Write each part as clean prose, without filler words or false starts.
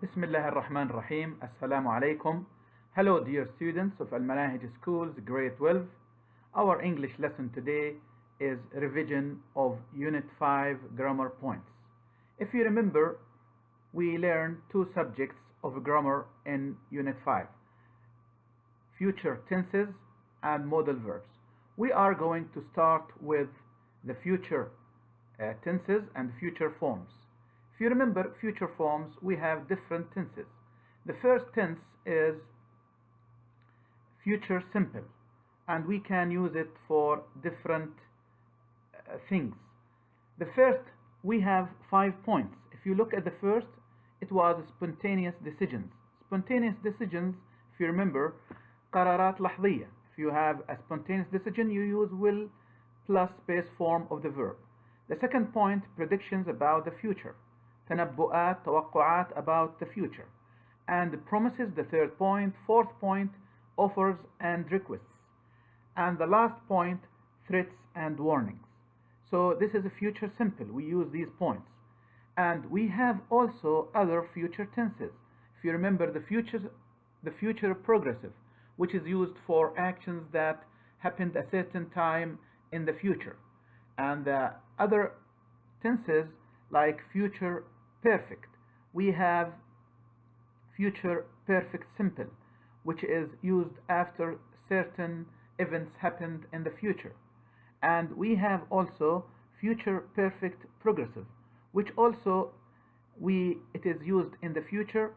Bismillah ar-Rahman ar-Rahim. Assalamu alaikum. Hello dear students of Al-Manahij schools, grade 12. Our English lesson today is revision of Unit 5 grammar points. If you remember, we learned two subjects of grammar in Unit 5. Future tenses and modal verbs. We are going to start with the future tenses and future forms. If you remember future forms, we have different tenses. The first tense is future simple, and we can use it for different things. The first, we have 5 points. If you look at the first, it was spontaneous decisions. Spontaneous decisions, if you remember, قرارات لحظية. If you have a spontaneous decision, you use will plus base form of the verb. The second point, predictions about the future. تنبؤات, توقعات about the future. And promises, the third point. Fourth point, offers and requests. And the last point, threats and warnings. So this is a future simple. We use these points. And we have also other future tenses. If you remember the future progressive, which is used for actions that happened a certain time in the future. And the other tenses like future perfect. We have future perfect simple, which is used after certain events happened in the future. And we have also future perfect progressive, which also it is used in the future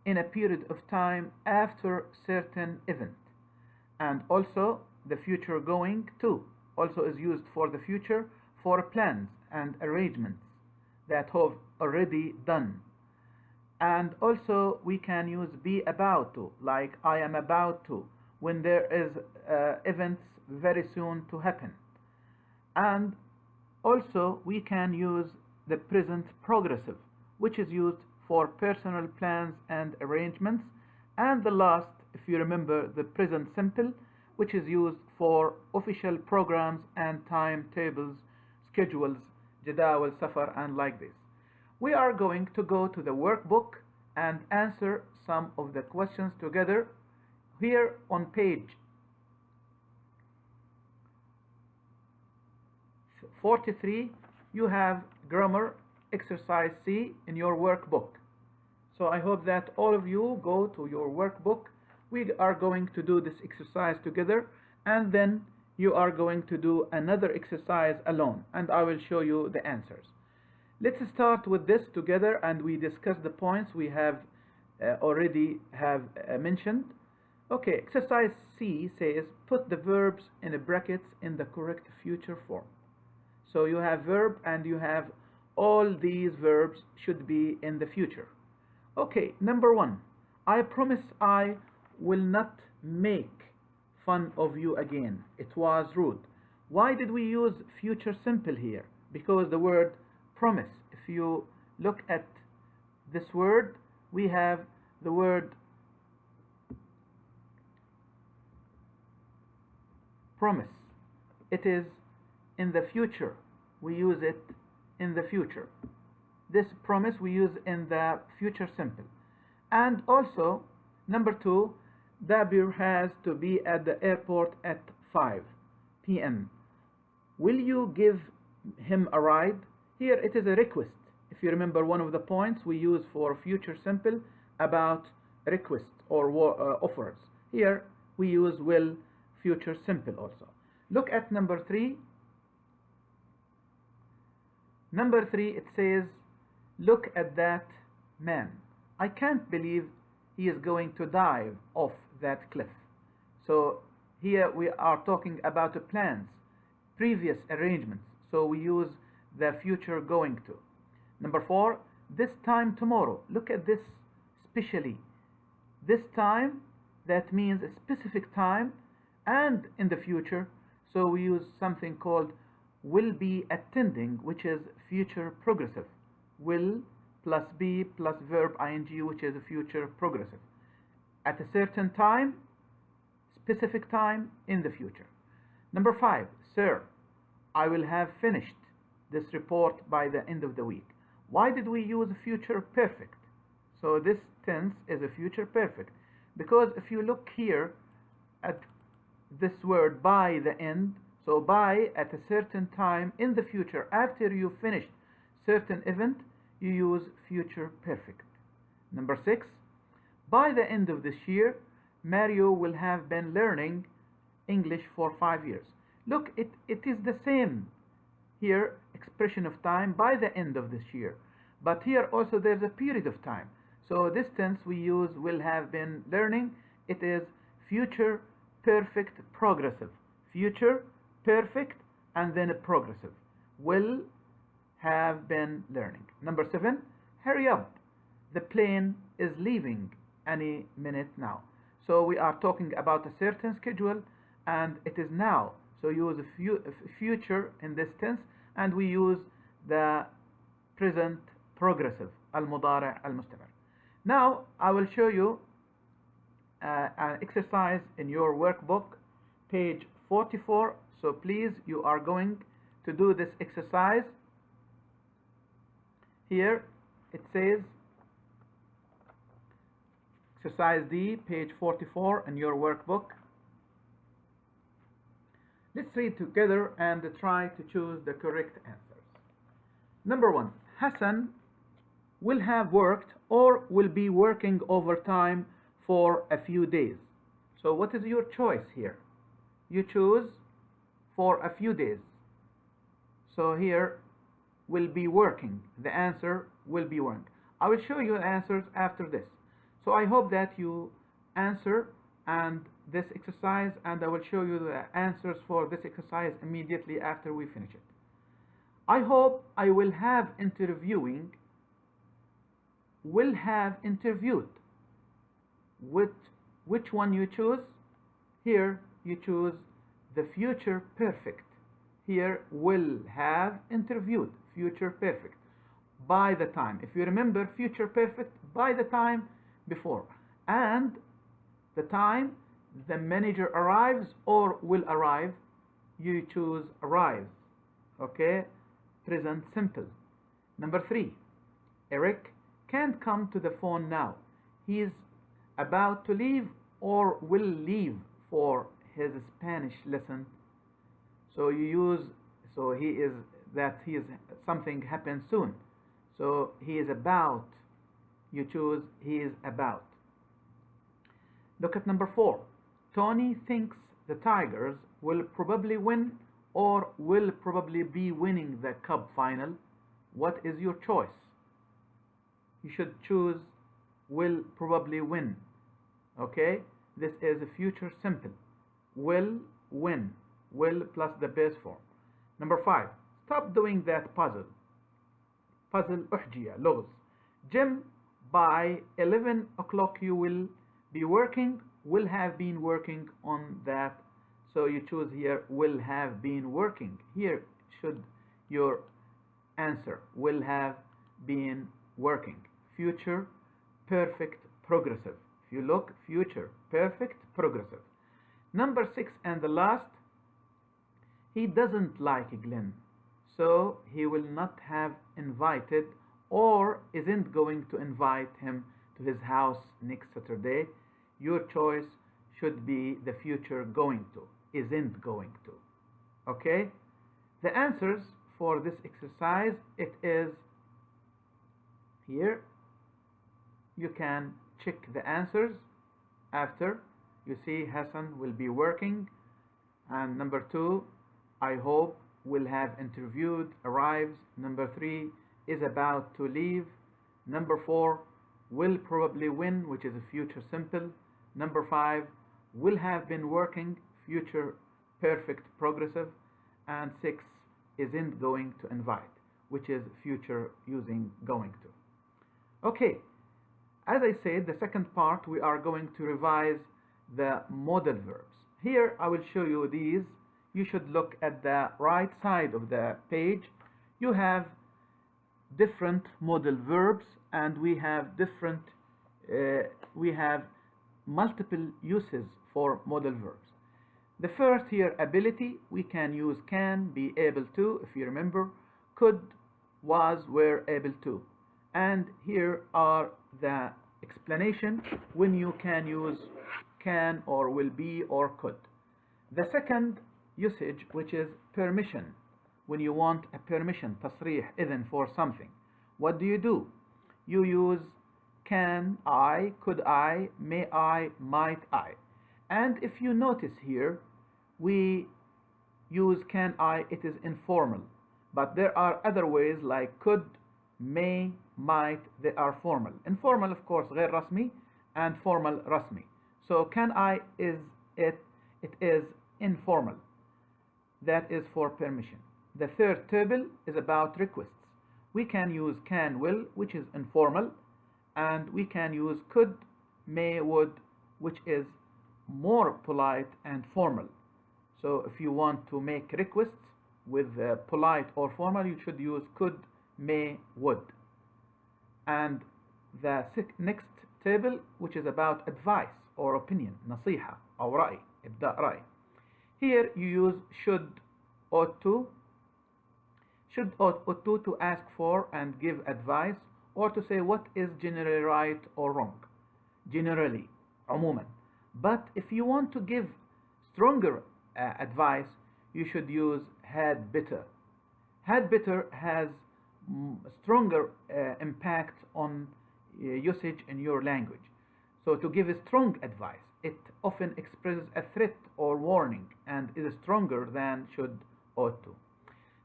in a period of time after certain event. And also the future going to also is used for the future for plans and arrangements that have already done. And also we can use be about to, like I am about to, when there is events very soon to happen. And also we can use the present progressive, which is used for personal plans and arrangements. And the last, if you remember, the present simple, which is used for official programs and timetables, schedules, jadawal, safar, and like this. We are going to go to the workbook and answer some of the questions together. Here on page 43, you have grammar exercise C in your workbook. So I hope that all of you go to your workbook. We are going to do this exercise together, and then you are going to do another exercise alone, and I will show you the answers. Let's start with this together, and we discuss the points we have already mentioned. Okay, exercise C says put the verbs in brackets in the correct future form. So you have verb and you have all these verbs should be in the future. Okay, number 1, I promise I will not make fun of you again. It was rude. Why did we use future simple here? Because the word promise. If you look at this word, we have the word promise. It is in the future. We use it in the future. This promise we use in the future simple. And also, number 2, Dabir has to be at the airport at 5 p.m. Will you give him a ride? Here it is a request. If you remember one of the points we use for future simple about request or offers. Here we use will future simple also. Look at number 3. Number 3, it says, look at that man. I can't believe he is going to dive off that cliff. So here we are talking about the plans, previous arrangements. So we use the future going to. Number 4, this time tomorrow. Look at this specially. This time, that means a specific time and in the future. So we use something called will be attending, which is future progressive. Will plus be plus verb ing, which is a future progressive. At a certain time, specific time in the future. Number 5, sir, I will have finished this report by the end of the week. Why did we use future perfect? So this tense is a future perfect, because if you look here at this word by the end, so by at a certain time in the future after you finished certain event, you use future perfect. Number 6, by the end of this year, Mario will have been learning English for 5 years. Look, it is the same here, expression of time by the end of this year. But here also there's a period of time. So this tense we use will have been learning. It is future perfect progressive. Future perfect and then a progressive. Will have been learning. Number 7, hurry up. The plane is leaving any minute now. So we are talking about a certain schedule and it is now. So use future in this tense, and we use the present progressive, المضارع المستمر. Now I will show you an exercise in your workbook, page 44. So please, you are going to do this exercise. Here it says exercise D, page 44 in your workbook. Let's read together and try to choose the correct answers. Number 1, Hassan will have worked or will be working overtime for a few days. So what is your choice here? You choose for a few days. So here will be working. The answer will be working. I will show you the answers after this. So I hope that you answer and this exercise, and I will show you the answers for this exercise immediately after we finish it. I hope I will have interviewing, will have interviewed. Which one you choose? Here you choose the future perfect. Here will have interviewed, future perfect, by the time. If you remember, future perfect by the time before, and the time the manager arrives or will arrive, you choose arrives. Okay, present simple. Number 3, Eric can't come to the phone now. He's about to leave or will leave for his Spanish lesson. So you use, so he is, that he is, something happens soon. So he is about, you choose he is about. Look at number 4. Tony thinks the Tigers will probably win or will probably be winning the cup final. What is your choice? You should choose will probably win. Okay, this is a future simple. Will win. Will plus the base form. Number 5. Stop doing that puzzle. Puzzle أحجية لغز. Jim, by 11 o'clock you will be working, will have been working on that. So you choose here will have been working. Here should your answer will have been working. Future perfect progressive. If you look, future perfect progressive. Number 6 and the last, he doesn't like Glenn, so he will not have invited or isn't going to invite him to his house next Saturday. Your choice should be the future going to, isn't going to. Okay? The answers for this exercise, it is here. You can check the answers after. You see Hassan will be working. And number 2, I hope will have interviewed, arrives. Number 3, is about to leave. Number 4, will probably win, which is a future simple. Number 5, will have been working, future perfect progressive. And 6, isn't going to invite, which is future using going to. Okay, as I said, the second part we are going to revise the modal verbs. Here I will show you these. You should look at the right side of the page. You have different modal verbs, and we have different we have multiple uses for modal verbs. The first here, ability, we can use can, be able to, if you remember, could, was, were able to. And here are the explanation when you can use can or will be or could. The second usage, which is permission, when you want a permission, تصريح, إذن for something, what do? You use can I, could I, may I, might I. And if you notice here, we use can I, it is informal. But there are other ways like could, may, might, they are formal. Informal, of course, غير رسمي, and formal, رسمي. So can I is it is informal. That is for permission. The third table is about requests. We can use can, will, which is informal, and we can use could, may, would, which is more polite and formal. So if you want to make requests with polite or formal, you should use could, may, would. And the next table, which is about advice or opinion, نصيحة أو رأي, إبداء رأي. Here you use should, ought to, to ask for and give advice, or to say what is generally right or wrong. Generally, عموما. But if you want to give stronger advice, you should use had better. Had better has stronger impact on usage in your language. So to give a strong advice, it often expresses a threat or warning and is stronger than should, ought to.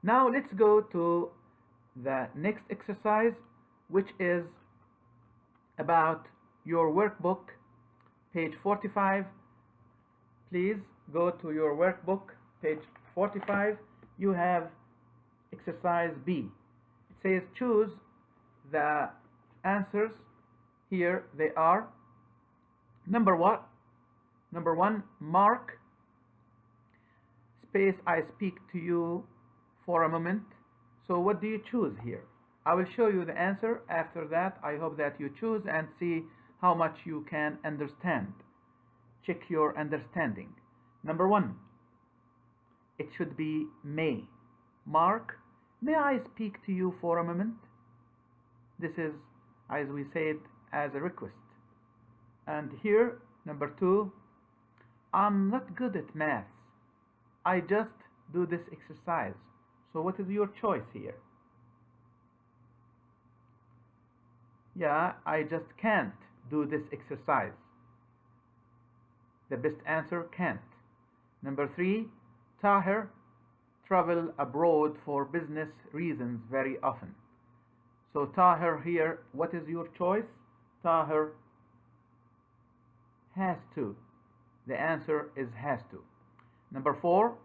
Now let's go to the next exercise, which is about your workbook, page 45. Please go to your workbook, page 45. You have exercise B. It says choose the answers. Here they are. Number one, mark space I speak to you for a moment. So what do you choose here? I will show you the answer. After that, I hope that you choose and see how much you can understand. Check your understanding. Number one, it should be may. Mark, may I speak to you for a moment? This is, as we said, as a request. And here, number two, I'm not good at maths. I just do this exercise. So what is your choice here? Yeah, I just can't do this exercise. The best answer, can't. Number three, Tahir travel abroad for business reasons very often. So Tahir here, what is your choice? Tahir has to. The answer is has to. Number four,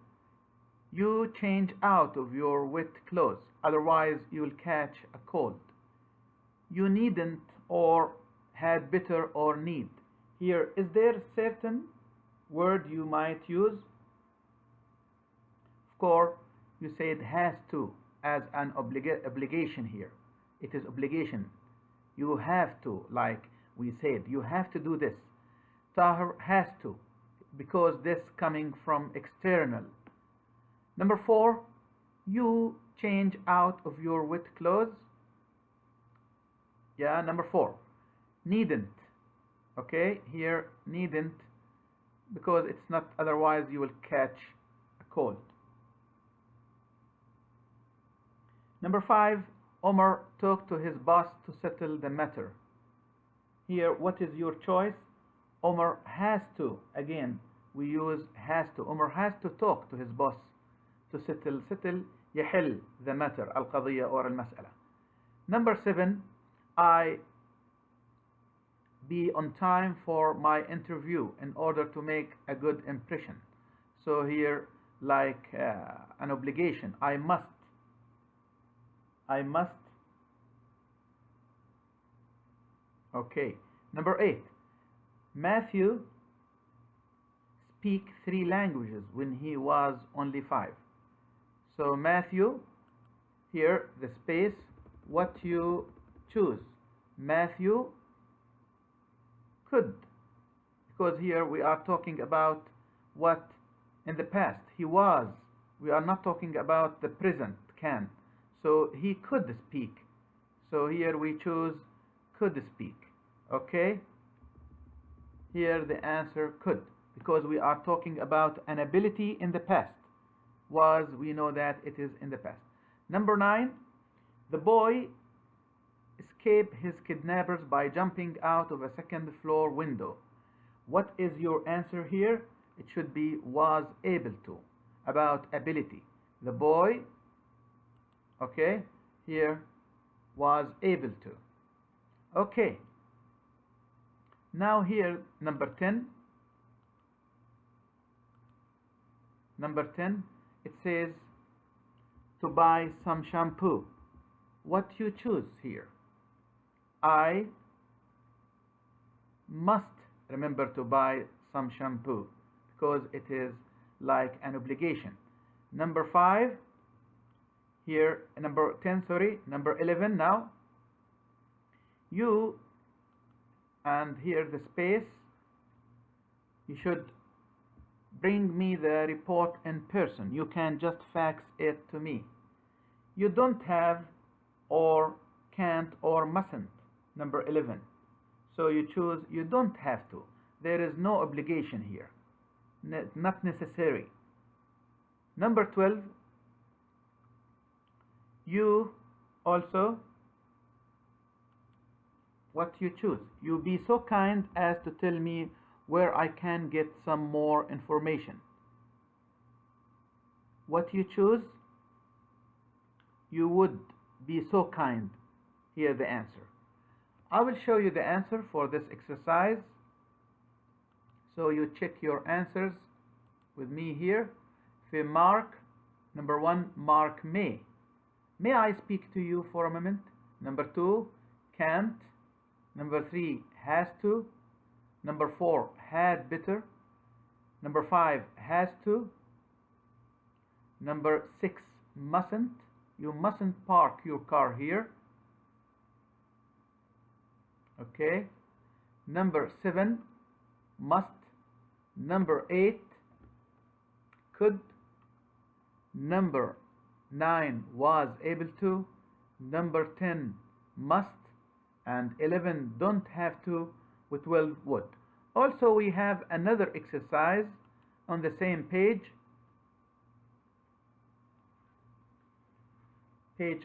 you change out of your wet clothes, otherwise you will catch a cold. You needn't or had better or need. Here, is there a certain word you might use? Of course, you said has to as an obligation here. It is obligation. You have to, like we said, you have to do this. Tahir has to, because this coming from external. Number four, you change out of your wet clothes. Yeah, number four, needn't. Okay, here needn't, because it's not, otherwise you will catch a cold. Number five, Omar talked to his boss to settle the matter. Here, what is your choice? Omar has to. Again, we use has to. Omar has to talk to his boss to settle يحل the matter, القضية or المسألة. Number seven, I be on time for my interview in order to make a good impression. So here, like an obligation, I must. Okay. Number eight, Matthew speak 3 languages when he was only 5. So Matthew, here the space, what you choose. Matthew could, because here we are talking about what in the past he was. We are not talking about the present can. So he could speak. So here we choose could speak. Okay, here the answer could, because we are talking about an ability in the past. Was, we know that it is in the past. Number 9, the boy escaped his kidnappers by jumping out of a second floor window. What is your answer here? It should be was able to, about ability. The boy, okay, here was able to. Okay, now here number 10. Number 10, it says to buy some shampoo. What you choose here? I must remember to buy some shampoo because it is like an obligation. Number 5, here, number 10, sorry, number 11 now. You, and here the space, you should bring me the report in person. You can just fax it to me. You don't have, or can't, or mustn't. Number 11. So you choose you don't have to. There is no obligation here. Not necessary. Number 12. You also, what you choose? You be so kind as to tell me where I can get some more information. What you choose? You would be so kind. Here the answer. I will show you the answer for this exercise. So you check your answers with me here. If you mark, number 1, mark may. May I speak to you for a moment? Number 2, can't. Number 3, has to. Number 4, had better. Number 5, has to. Number 6, mustn't. You mustn't park your car here. Okay. Number 7, must. Number 8, could. Number 9, was able to. Number 10, must. And 11, don't have to, with 12, would. Also, we have another exercise on the same page. Page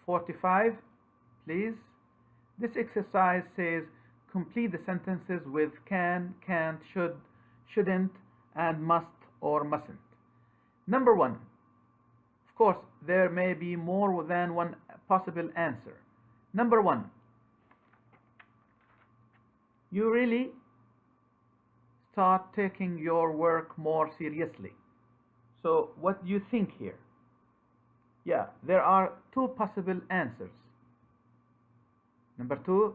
45, please. This exercise says complete the sentences with can, can't, should, shouldn't, and must or mustn't. Number 1. Of course, there may be more than one possible answer. Number 1. You really start taking your work more seriously. So what do you think here? Yeah, there are 2 possible answers. Number 2,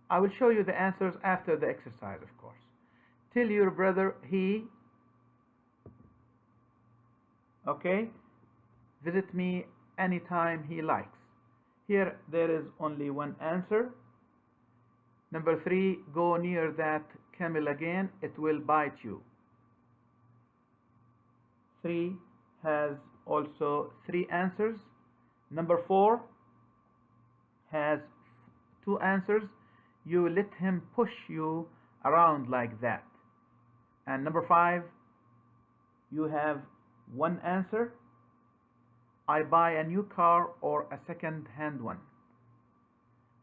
I will show you the answers after the exercise, of course. Tell your brother he, okay, visit me anytime he likes. Here there is only one answer. Number 3, go near that camel again, it will bite you. 3 has also 3 answers. Number 4 has 2 answers. You let him push you around like that. And number 5, you have 1 answer. I buy a new car or a second-hand one.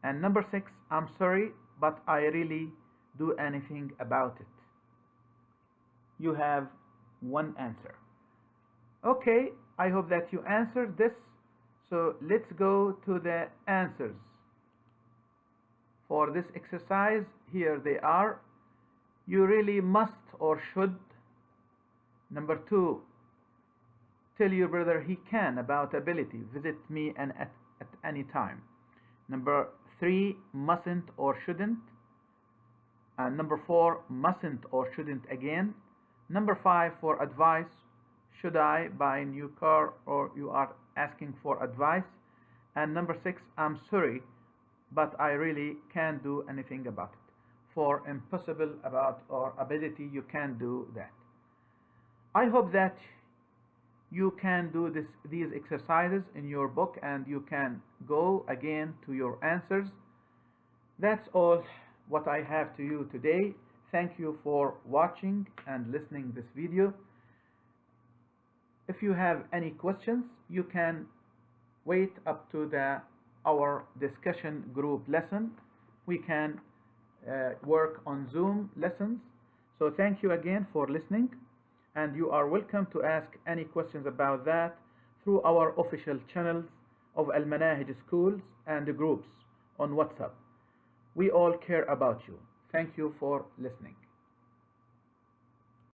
And number 6, I'm sorry, but I really do anything about it. You have 1 answer. Okay, I hope that you answered this. So let's go to the answers. For this exercise, here they are. You really must or should. Number 2, tell your brother he can about ability. Visit me and at any time. Number 3, mustn't or shouldn't. And number 4, mustn't or shouldn't again. Number 5, for advice. Should I buy a new car, or you are asking for advice. And number 6, I'm sorry, but I really can't do anything about it. For impossible about or ability, you can do that. I hope that you can do these exercises in your book and you can go again to your answers. That's all. what I have to you today. Thank you for watching and listening this video. If you have any questions, you can wait up to our discussion group lesson. We can work on Zoom lessons. So thank you again for listening, and you are welcome to ask any questions about that through our official channels of المناهج schools and groups on WhatsApp. We all care about you. Thank you for listening.